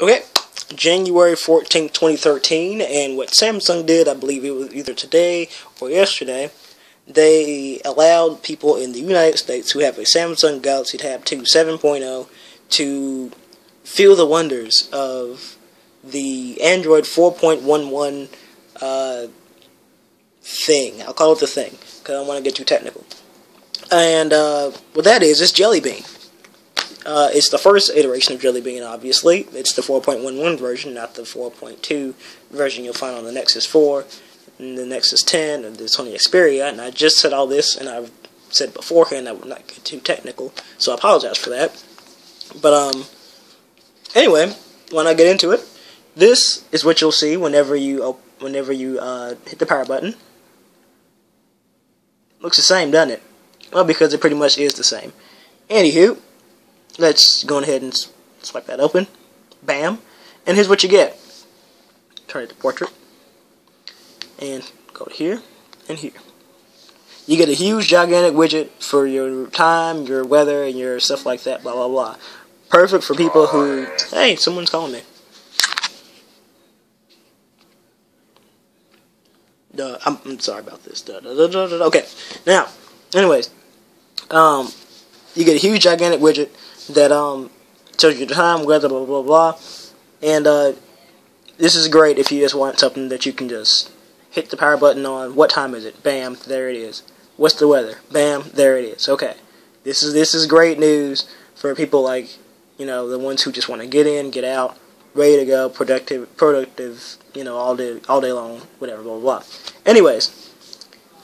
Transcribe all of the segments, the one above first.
Okay, January 14th, 2013, and what Samsung did, I believe it was either today or yesterday, they allowed people in the United States who have a Samsung Galaxy Tab 2 7.0 to feel the wonders of the Android 4.11 thing. I'll call it the thing, because I don't want to get too technical. And what that is Jelly Bean. It's the first iteration of Jelly Bean, obviously. It's the 4.11 version, not the 4.2 version you'll find on the Nexus 4, and the Nexus 10, and the Sony Xperia. And I just said all this, and I've said beforehand I would not get too technical, so I apologize for that. But, anyway, when I get into it, this is what you'll see whenever you hit the power button. Looks the same, doesn't it? Well, because it pretty much is the same. Anywho, let's go ahead and swipe that open. Bam. And here's what you get. Turn it to portrait. And go to here and here. You get a huge, gigantic widget for your time, your weather, and your stuff like that, blah, blah, blah. Perfect for people who... Hey, someone's calling me. I'm sorry about this. Okay. Now, anyways. You get a huge, gigantic widget that tells you the time, weather, blah, blah, blah. And this is great if you just want something that you can just hit the power button on. What time is it? Bam, there it is. What's the weather? Bam, there it is. Okay. This is great news for people like, you know, the ones who just want to get in, get out, ready to go, productive, you know, all day long, whatever, blah, blah, blah. Anyways,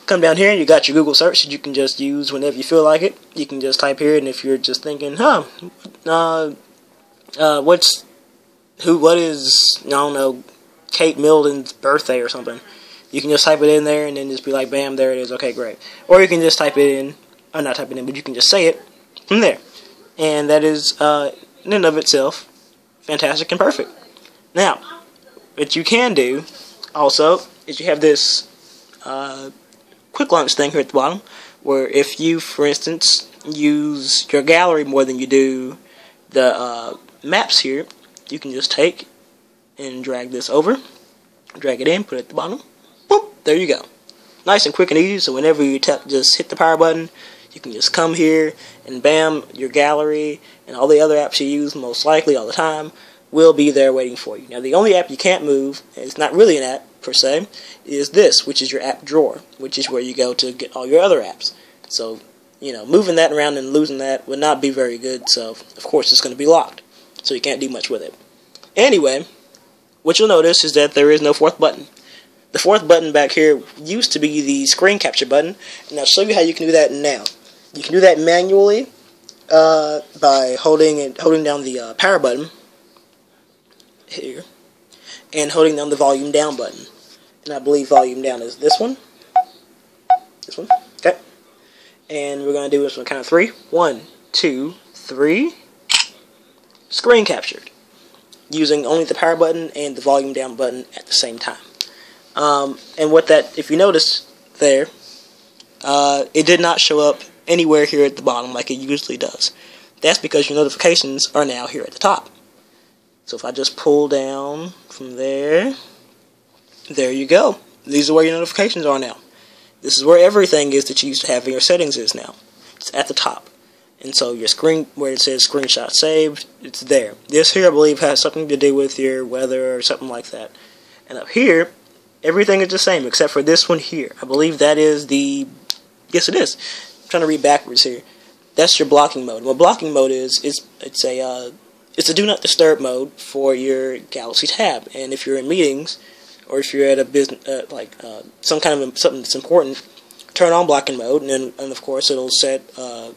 come down here and you got your Google search that you can just use whenever you feel like it. You can just type here, and if you're just thinking, what is, I don't know, Kate Middleton's birthday or something, you can just type it in there and then just be like, bam, there it is, okay, great. Or you can just type it in, or not type it in, but you can just say it from there. And that is, in and of itself, fantastic and perfect. Now, what you can do, also, is you have this, quick launch thing here at the bottom, where if you, for instance, use your gallery more than you do the maps here, you can just take and drag this over, drag it in, put it at the bottom, boop, there you go. Nice and quick and easy, so whenever you just hit the power button, you can just come here, and bam, your gallery, and all the other apps you use most likely all the time, will be there waiting for you. Now, the only app you can't move, and it's not really an app, per se, is this, which is your app drawer, which is where you go to get all your other apps. So, you know, moving that around and losing that would not be very good, so, of course, it's going to be locked. So you can't do much with it. Anyway, what you'll notice is that there is no fourth button. The fourth button back here used to be the screen capture button, and I'll show you how you can do that now. You can do that manually by holding down the power button here, and holding down the volume down button. And I believe volume down is this one. This one. Okay. And we're going to do this on count of 3. 1, 2, 3. Screen captured. Using only the power button and the volume down button at the same time. And what that, if you notice there, it did not show up anywhere here at the bottom like it usually does. That's because your notifications are now here at the top. So if I just pull down from there, there you go. These are where your notifications are now. This is where everything is that you used to have in your settings is now. It's at the top. And so your screen, where it says screenshot saved, it's there. This here, I believe, has something to do with your weather or something like that. And up here, everything is the same except for this one here. I believe that is the... Yes, it is. I'm trying to read backwards here. That's your blocking mode. What blocking mode is it's a do not disturb mode for your Galaxy Tab. And if you're in meetings, or if you're at a business, some kind of something that's important, turn on blocking mode, and of course it'll set your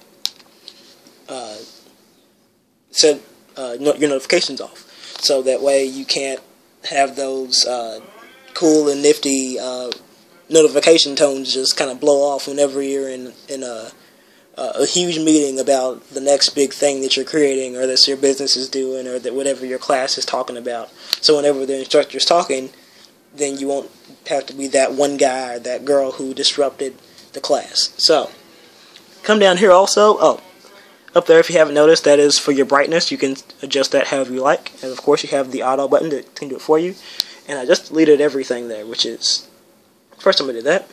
notifications off, so that way you can't have those cool and nifty notification tones just kind of blow off whenever you're in a huge meeting about the next big thing that you're creating, or that your business is doing, or that whatever your class is talking about. So whenever the instructor's talking, then you won't have to be that one guy or that girl who disrupted the class. So, come down here also. Oh, Up there, if you haven't noticed, that is for your brightness. You can adjust that however you like. And of course, you have the auto button that can do it for you. And I just deleted everything there, which is... First time I did that.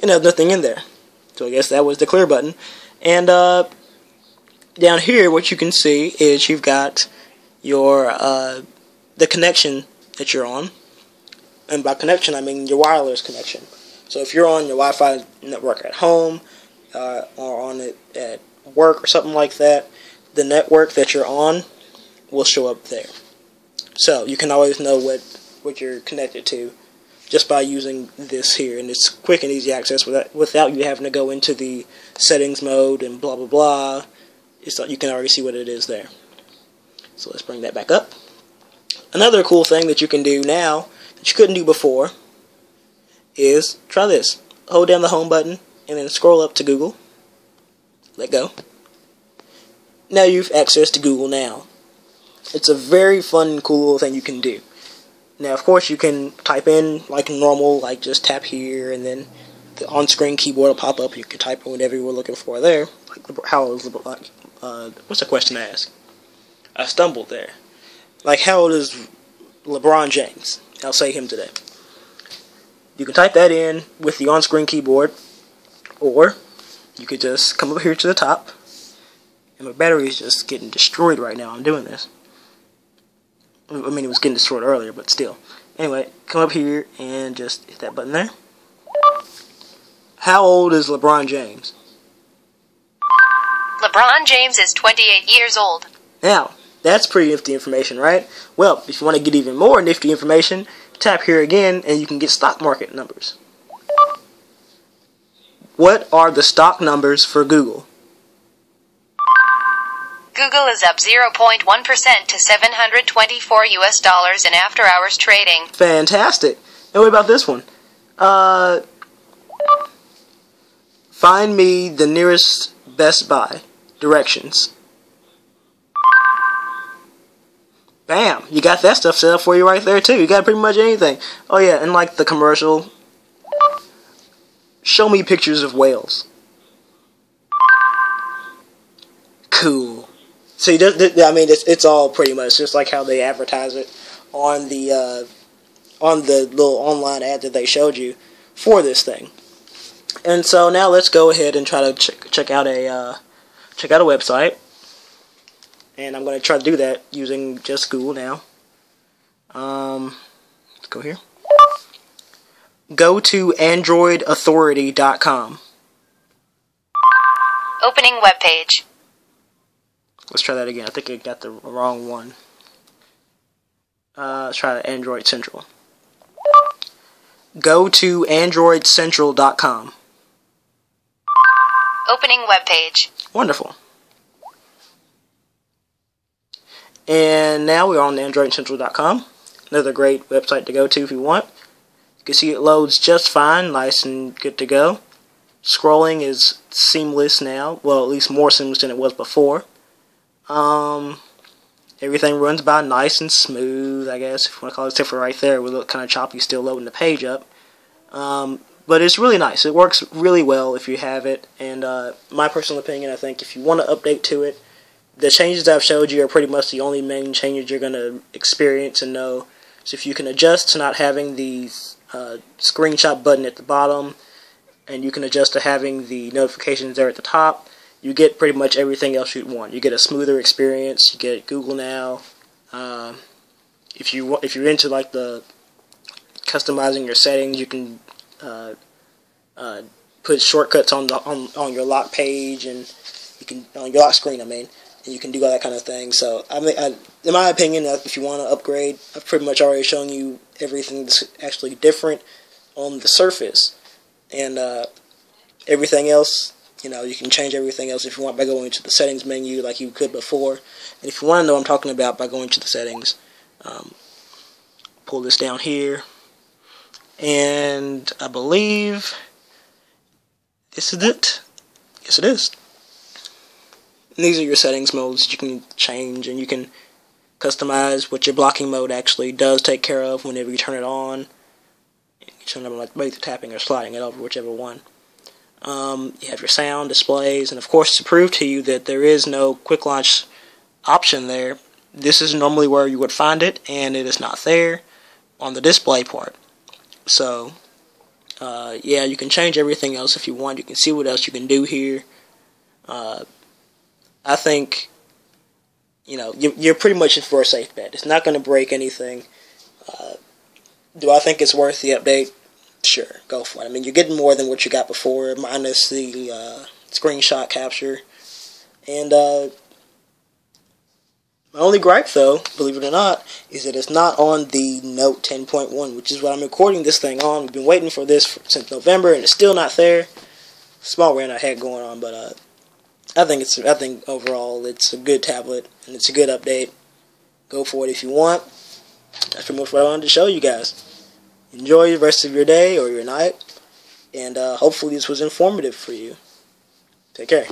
And there's nothing in there. So I guess that was the clear button. And down here, what you can see is you've got your the connection that you're on. And by connection, I mean your wireless connection. So if you're on your Wi-Fi network at home, or on it at work or something like that, the network that you're on will show up there. So you can always know what you're connected to just by using this here, and it's quick and easy access without you having to go into the settings mode and blah blah blah. You can already see what it is there. So let's bring that back up. Another cool thing that you can do now that you couldn't do before is try this. Hold down the home button and then scroll up to Google. Let go. Now you've access to Google Now. It's a very fun, cool little thing you can do. Now, of course, you can type in like normal, like just tap here, and then the on-screen keyboard will pop up. You can type in whatever you were looking for there. Like how old is what's the question to ask? I stumbled there. Like, how old is LeBron James? I'll say him today. You can type that in with the on-screen keyboard, or you could just come up here to the top. And my battery is just getting destroyed right now. I'm doing this. I mean, it was getting destroyed earlier, but still. Anyway, come up here and just hit that button there. How old is LeBron James? LeBron James is 28 years old. Now, that's pretty nifty information, right? Well, if you want to get even more nifty information, tap here again and you can get stock market numbers. What are the stock numbers for Google? Google is up 0.1% to $724 in after-hours trading. Fantastic. And what about this one? Find me the nearest Best Buy. Directions. Bam! You got that stuff set up for you right there too. You got pretty much anything. Oh yeah, and like the commercial, show me pictures of whales. Cool. See, I mean, it's all pretty much just like how they advertise it on the little online ad that they showed you for this thing. And so now let's go ahead and try to check out a website. And I'm going to try to do that using just Google now. Let's go here. Go to AndroidAuthority.com. Opening web page. Let's try that again. I think I got the wrong one. Let's try Android Central. Go to AndroidCentral.com. Opening web page. Wonderful. And now we're on AndroidCentral.com. Another great website to go to if you want. You can see it loads just fine, nice and good to go. Scrolling is seamless now. Well, at least more seamless than it was before. Everything runs by nice and smooth, I guess, if you want to call it, except for right there, it would look kind of choppy still loading the page up. But it's really nice. It works really well if you have it, and my personal opinion, I think if you want to update to it, the changes I've showed you are pretty much the only main changes you're going to experience and know. So if you can adjust to not having the screenshot button at the bottom, and you can adjust to having the notifications there at the top, you get pretty much everything else you'd want. You get a smoother experience. You get Google Now. If you're into like the customizing your settings, you can put shortcuts on your lock page, and you can on your lock screen. I mean, and you can do all that kind of thing. So I mean, in my opinion, if you want to upgrade, I've pretty much already shown you everything that's actually different on the Surface, and everything else. You know, you can change everything else if you want by going to the settings menu like you could before. And if you want to know what I'm talking about by going to the settings, pull this down here. And I believe this is it. Yes, it is. And these are your settings modes you can change, and you can customize what your blocking mode actually does take care of whenever you turn it on. You turn it on like both tapping or sliding it over, whichever one. You have your sound, displays, and of course to prove to you that there is no quick launch option there, this is normally where you would find it, and it is not there on the display part. So, yeah, you can change everything else if you want. You can see what else you can do here. I think, you're pretty much in for a safe bet. It's not going to break anything. Do I think it's worth the update? Sure, go for it. I mean, you're getting more than what you got before, minus the screenshot capture. And my only gripe, though, believe it or not, is that it's not on the Note 10.1, which is what I'm recording this thing on. We've been waiting for this since November, and it's still not there. Small rant I had going on, but I think overall it's a good tablet and it's a good update. Go for it if you want. That's pretty much what I wanted to show you guys. Enjoy the rest of your day or your night, and hopefully this was informative for you. Take care.